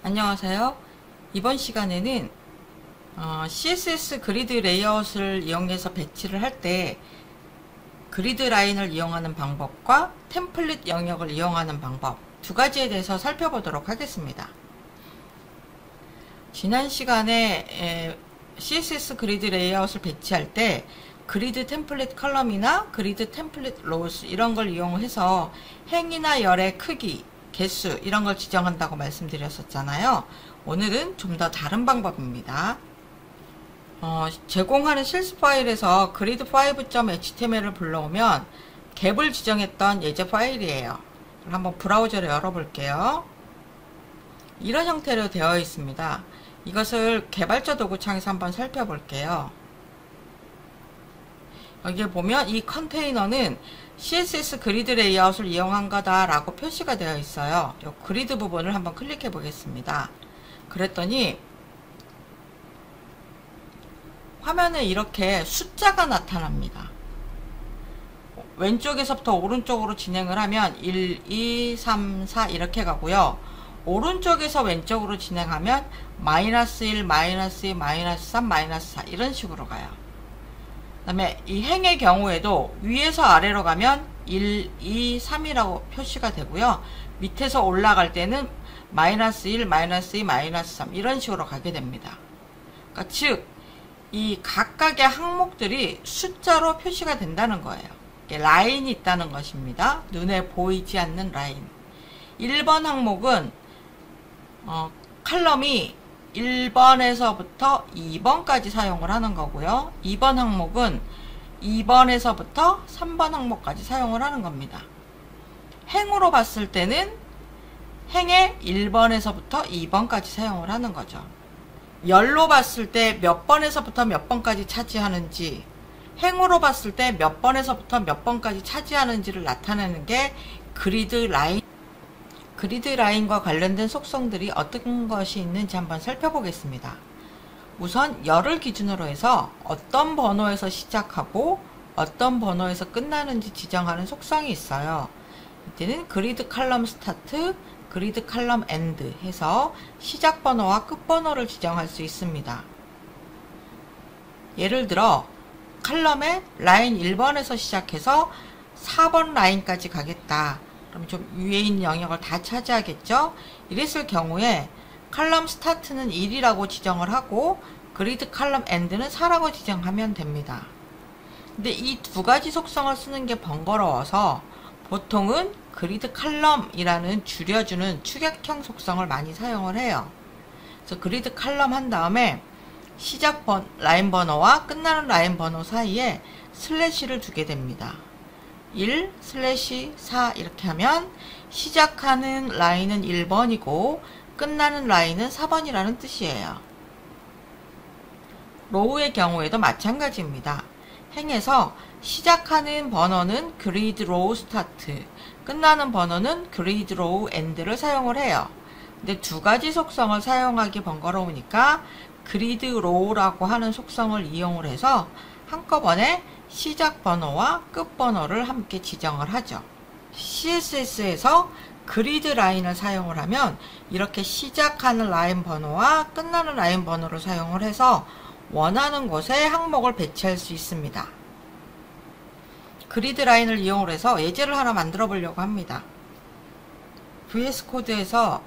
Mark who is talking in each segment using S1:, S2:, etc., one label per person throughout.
S1: 안녕하세요. 이번 시간에는 CSS 그리드 레이아웃을 이용해서 배치를 할 때 그리드 라인을 이용하는 방법과 템플릿 영역을 이용하는 방법 두 가지에 대해서 살펴보도록 하겠습니다. 지난 시간에 CSS 그리드 레이아웃을 배치할 때 그리드 템플릿 컬럼이나 그리드 템플릿 로우스 이런 걸 이용해서 행이나 열의 크기, 개수 이런 걸 지정한다고 말씀드렸었잖아요. 오늘은 좀 더 다른 방법입니다. 제공하는 실습 파일에서 grid5.html을 불러오면 갭을 지정했던 예제 파일이에요. 한번 브라우저를 열어볼게요. 이런 형태로 되어 있습니다. 이것을 개발자 도구창에서 한번 살펴볼게요. 여기에 보면 이 컨테이너는 CSS 그리드 레이아웃을 이용한 거다 라고 표시가 되어 있어요. 이 그리드 부분을 한번 클릭해 보겠습니다. 그랬더니 화면에 이렇게 숫자가 나타납니다. 왼쪽에서부터 오른쪽으로 진행을 하면 1, 2, 3, 4 이렇게 가고요. 오른쪽에서 왼쪽으로 진행하면 마이너스 1, 마이너스 2, 마이너스 3, 마이너스 4 이런 식으로 가요. 그 다음에 이 행의 경우에도 위에서 아래로 가면 1, 2, 3이라고 표시가 되고요. 밑에서 올라갈 때는 마이너스 1, 마이너스 2, 마이너스 3 이런 식으로 가게 됩니다. 그러니까 즉, 이 각각의 항목들이 숫자로 표시가 된다는 거예요. 라인이 있다는 것입니다. 눈에 보이지 않는 라인. 1번 항목은 칼럼이 1번에서부터 2번까지 사용을 하는 거고요. 2번 항목은 2번에서부터 3번 항목까지 사용을 하는 겁니다. 행으로 봤을 때는 행의 1번에서부터 2번까지 사용을 하는 거죠. 열로 봤을 때 몇 번에서부터 몇 번까지 차지하는지, 행으로 봤을 때 몇 번에서부터 몇 번까지 차지하는지를 나타내는 게 그리드 라인. 그리드 라인과 관련된 속성들이 어떤 것이 있는지 한번 살펴보겠습니다. 우선 열을 기준으로 해서 어떤 번호에서 시작하고 어떤 번호에서 끝나는지 지정하는 속성이 있어요. 이때는 그리드 칼럼 스타트, 그리드 칼럼 엔드 해서 시작 번호와 끝 번호를 지정할 수 있습니다. 예를 들어 칼럼의 라인 1번에서 시작해서 4번 라인까지 가겠다. 그럼 좀 위에 있는 영역을 다 차지하겠죠? 이랬을 경우에 칼럼 스타트는 1이라고 지정을 하고 그리드 칼럼 엔드는 4라고 지정하면 됩니다. 근데 이 두 가지 속성을 쓰는 게 번거로워서 보통은 그리드 칼럼이라는 줄여주는 축약형 속성을 많이 사용을 해요. 그래서 그리드 칼럼 한 다음에 시작 라인 번호와 끝나는 라인 번호 사이에 슬래시를 두게 됩니다. 1, 슬래시 4 이렇게 하면 시작하는 라인은 1번이고 끝나는 라인은 4번이라는 뜻이에요. 로우의 경우에도 마찬가지입니다. 행에서 시작하는 번호는 그리드 로우 스타트, 끝나는 번호는 그리드 로우 엔드를 사용을 해요. 근데 두 가지 속성을 사용하기 번거로우니까 그리드 로우라고 하는 속성을 이용을 해서 한꺼번에 시작 번호와 끝 번호를 함께 지정을 하죠. CSS에서 그리드 라인을 사용을 하면 이렇게 시작하는 라인 번호와 끝나는 라인 번호를 사용을 해서 원하는 곳에 항목을 배치할 수 있습니다. 그리드 라인을 이용을 해서 예제를 하나 만들어 보려고 합니다. VS 코드에서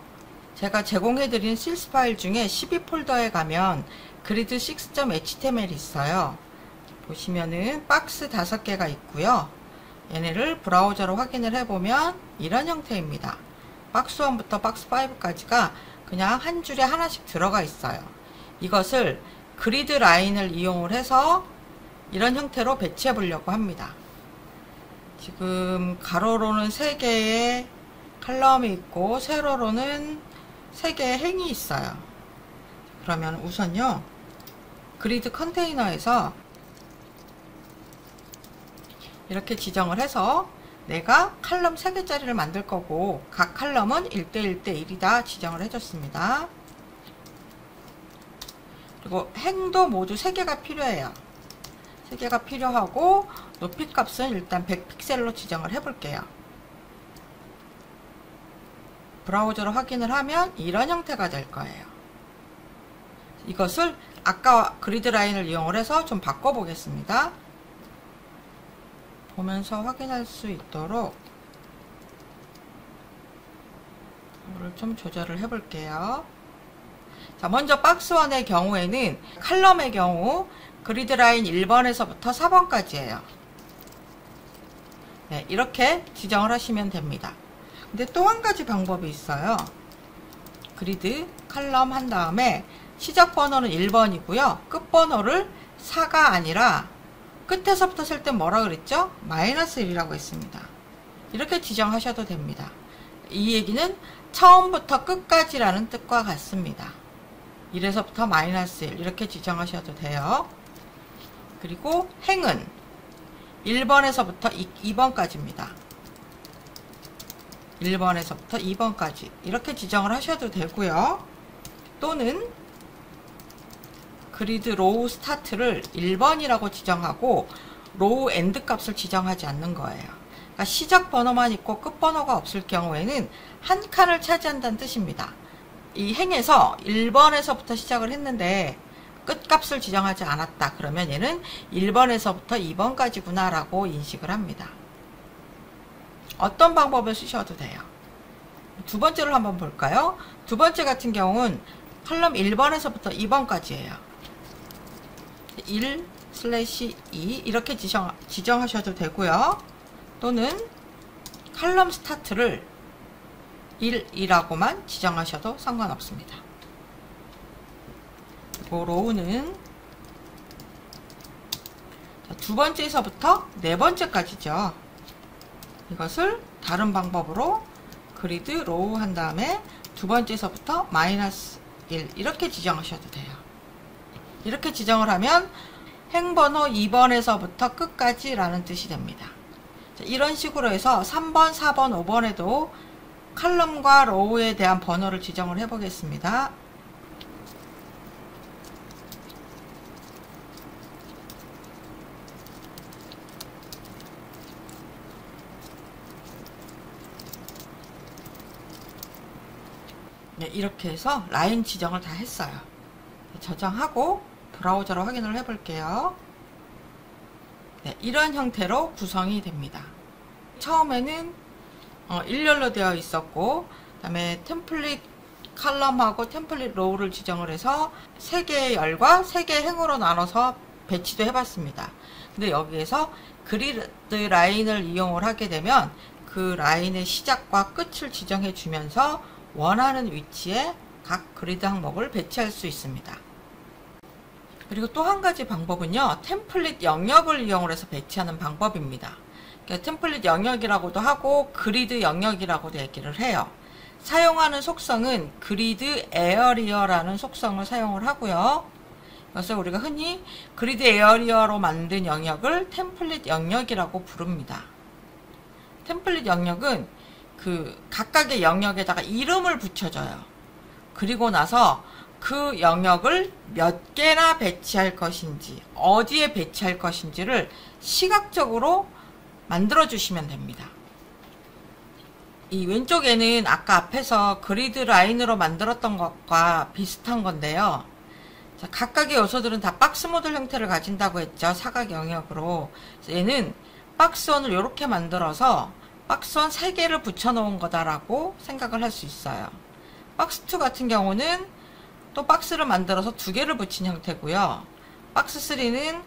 S1: 제가 제공해드린 실습 파일 중에 12폴더에 가면 그리드 6.html이 있어요. 보시면은 박스 5개가 있고요. 얘네를 브라우저로 확인을 해보면 이런 형태입니다. 박스 1부터 박스 5까지가 그냥 한 줄에 하나씩 들어가 있어요. 이것을 그리드 라인을 이용을 해서 이런 형태로 배치해 보려고 합니다. 지금 가로로는 3개의 칼럼이 있고 세로로는 3개의 행이 있어요. 그러면 우선요, 그리드 컨테이너에서 이렇게 지정을 해서 내가 칼럼 3개짜리를 만들 거고 각 칼럼은 1대1대1이다 지정을 해줬습니다. 그리고 행도 모두 3개가 필요해요. 3개가 필요하고 높이 값은 일단 100픽셀로 지정을 해볼게요. 브라우저로 확인을 하면 이런 형태가 될 거예요. 이것을 아까 그리드 라인을 이용을 해서 좀 바꿔 보겠습니다. 보면서 확인할 수 있도록 이거를 좀 조절을 해 볼게요. 자, 먼저 박스 1의 경우에는 칼럼의 경우 그리드 라인 1번에서부터 4번까지예요. 네, 이렇게 지정을 하시면 됩니다. 근데 또 한 가지 방법이 있어요. 그리드 칼럼 한 다음에 시작 번호는 1번이고요. 끝 번호를 4가 아니라 끝에서부터 쓸 때 뭐라 그랬죠? -1이라고 했습니다. 이렇게 지정하셔도 됩니다. 이 얘기는 처음부터 끝까지라는 뜻과 같습니다. 1에서부터 -1 이렇게 지정하셔도 돼요. 그리고 행은 1번에서부터 2번까지입니다. 1번에서부터 2번까지 이렇게 지정을 하셔도 되고요. 또는 그리드 로우 스타트를 1번이라고 지정하고 로우 엔드 값을 지정하지 않는 거예요. 그러니까 시작 번호만 있고 끝 번호가 없을 경우에는 한 칸을 차지한다는 뜻입니다. 이 행에서 1번에서부터 시작을 했는데 끝값을 지정하지 않았다. 그러면 얘는 1번에서부터 2번까지구나 라고 인식을 합니다. 어떤 방법을 쓰셔도 돼요. 두 번째를 한번 볼까요? 두 번째 같은 경우는 칼럼 1번에서부터 2번까지예요. 1/2 이렇게 지정하셔도 되고요. 또는 칼럼 스타트를 1이라고만 지정하셔도 상관없습니다. 그리고 로우는 두 번째에서부터 네 번째까지죠. 이것을 다른 방법으로 그리드 로우 한 다음에 두 번째에서부터 -1 이렇게 지정하셔도 돼요. 이렇게 지정을 하면 행번호 2번에서부터 끝까지 라는 뜻이 됩니다. 자, 이런 식으로 해서 3번, 4번, 5번에도 칼럼과 로우에 대한 번호를 지정을 해 보겠습니다. 네, 이렇게 해서 라인 지정을 다 했어요. 저장하고 브라우저로 확인을 해 볼게요. 네, 이런 형태로 구성이 됩니다. 처음에는 일렬로 되어 있었고, 그 다음에 템플릿 칼럼하고 템플릿 로우를 지정을 해서 3개의 열과 3개의 행으로 나눠서 배치도 해봤습니다. 근데 여기에서 그리드 라인을 이용을 하게 되면 그 라인의 시작과 끝을 지정해 주면서 원하는 위치에 각 그리드 항목을 배치할 수 있습니다. 그리고 또 한 가지 방법은요, 템플릿 영역을 이용을 해서 배치하는 방법입니다. 템플릿 영역이라고도 하고 그리드 영역이라고도 얘기를 해요. 사용하는 속성은 그리드 에어리어라는 속성을 사용을 하고요. 그래서 우리가 흔히 그리드 에어리어로 만든 영역을 템플릿 영역이라고 부릅니다. 템플릿 영역은 그 각각의 영역에다가 이름을 붙여줘요. 그리고 나서 그 영역을 몇 개나 배치할 것인지, 어디에 배치할 것인지를 시각적으로 만들어 주시면 됩니다. 이 왼쪽에는 아까 앞에서 그리드 라인으로 만들었던 것과 비슷한 건데요. 자, 각각의 요소들은 다 박스 모델 형태를 가진다고 했죠. 사각 영역으로. 얘는 박스원을 이렇게 만들어서 박스원 3개를 붙여 놓은 거다라고 생각을 할 수 있어요. 박스2 같은 경우는 또 박스를 만들어서 2개를 붙인 형태고요. 박스3는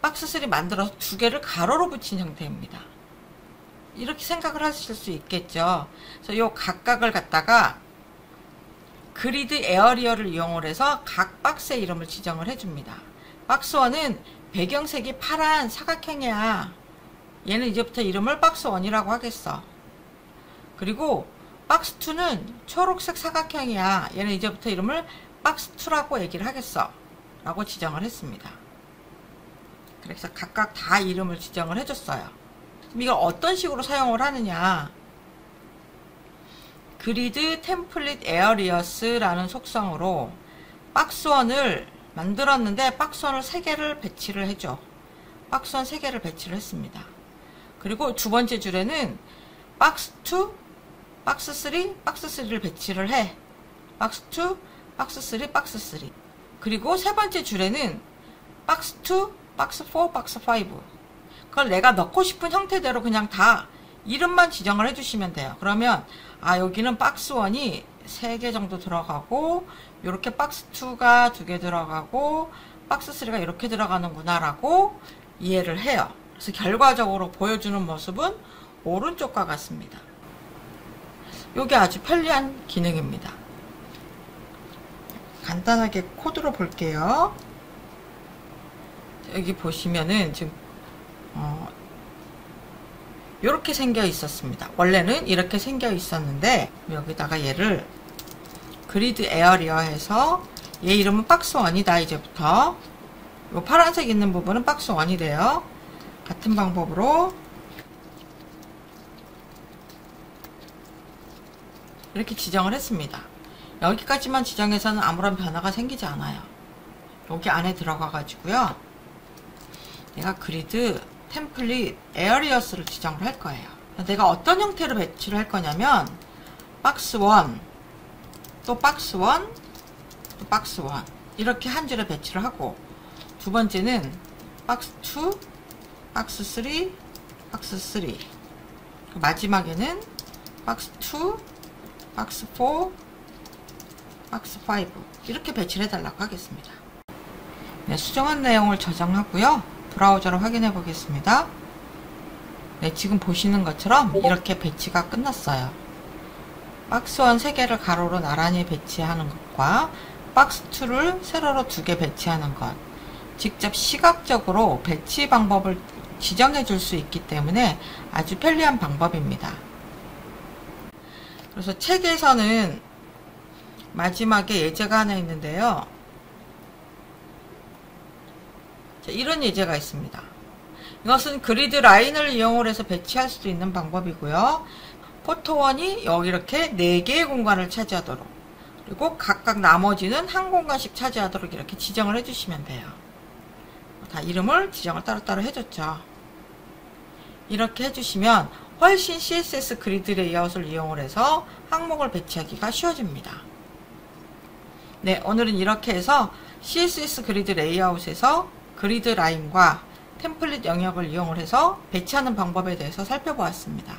S1: 박스3 만들어서 2개를 가로로 붙인 형태입니다. 이렇게 생각을 하실 수 있겠죠. 그래서 요 각각을 갖다가 그리드 에어리어를 이용을 해서 각 박스의 이름을 지정을 해줍니다. 박스1은 배경색이 파란 사각형이야. 얘는 이제부터 이름을 박스1이라고 하겠어. 그리고 박스2는 초록색 사각형이야. 얘는 이제부터 이름을 박스2라고 얘기를 하겠어. 라고 지정을 했습니다. 그래서 각각 다 이름을 지정을 해줬어요. 그럼 이걸 어떤 식으로 사용을 하느냐. 그리드 템플릿 에어리어스라는 속성으로 박스1을 만들었는데 박스1을 3개를 배치를 해줘. 박스1 3개를 배치를 했습니다. 그리고 두 번째 줄에는 박스2 박스 3, 박스 3를 배치를 해. 박스 2, 박스 3, 박스 3. 그리고 세 번째 줄에는 박스 2, 박스 4, 박스 5. 그걸 내가 넣고 싶은 형태대로 그냥 다 이름만 지정을 해주시면 돼요. 그러면 여기는 박스 1이 3개 정도 들어가고, 이렇게 박스 2가 2개 들어가고, 박스 3가 이렇게 들어가는구나 라고 이해를 해요. 그래서 결과적으로 보여주는 모습은 오른쪽과 같습니다. 이게 아주 편리한 기능입니다. 간단하게 코드로 볼게요. 여기 보시면은 지금 이렇게 생겨 있었습니다. 원래는 이렇게 생겨 있었는데 여기다가 얘를 그리드 에어리어 해서 얘 이름은 박스 1이다. 이제부터 이 파란색 있는 부분은 박스 1이 돼요. 같은 방법으로 이렇게 지정을 했습니다. 여기까지만 지정해서는 아무런 변화가 생기지 않아요. 여기 안에 들어가 가지고요, 내가 그리드 템플릿 에어리어스를 지정을 할 거예요. 내가 어떤 형태로 배치를 할 거냐면 박스 1, 또 박스 1, 또 박스 1 이렇게 한 줄에 배치를 하고, 두 번째는 박스 2, 박스 3, 박스 3, 마지막에는 박스 2, 박스 4, 박스 5 이렇게 배치를 해달라고 하겠습니다. 네, 수정한 내용을 저장하고요, 브라우저로 확인해 보겠습니다. 네, 지금 보시는 것처럼 이렇게 배치가 끝났어요. 박스 1 3개를 가로로 나란히 배치하는 것과 박스 2를 세로로 2개 배치하는 것, 직접 시각적으로 배치 방법을 지정해 줄 수 있기 때문에 아주 편리한 방법입니다. 그래서 책에서는 마지막에 예제가 하나 있는데요, 이런 예제가 있습니다. 이것은 그리드 라인을 이용을 해서 배치할 수도 있는 방법이고요, 포토원이 여기 이렇게 4개의 공간을 차지하도록, 그리고 각각 나머지는 한 공간씩 차지하도록 이렇게 지정을 해주시면 돼요. 다 이름을 지정을 따로따로 해줬죠. 이렇게 해주시면 훨씬 CSS 그리드 레이아웃을 이용을 해서 항목을 배치하기가 쉬워집니다. 네, 오늘은 이렇게 해서 CSS 그리드 레이아웃에서 그리드 라인과 템플릿 영역을 이용을 해서 배치하는 방법에 대해서 살펴보았습니다.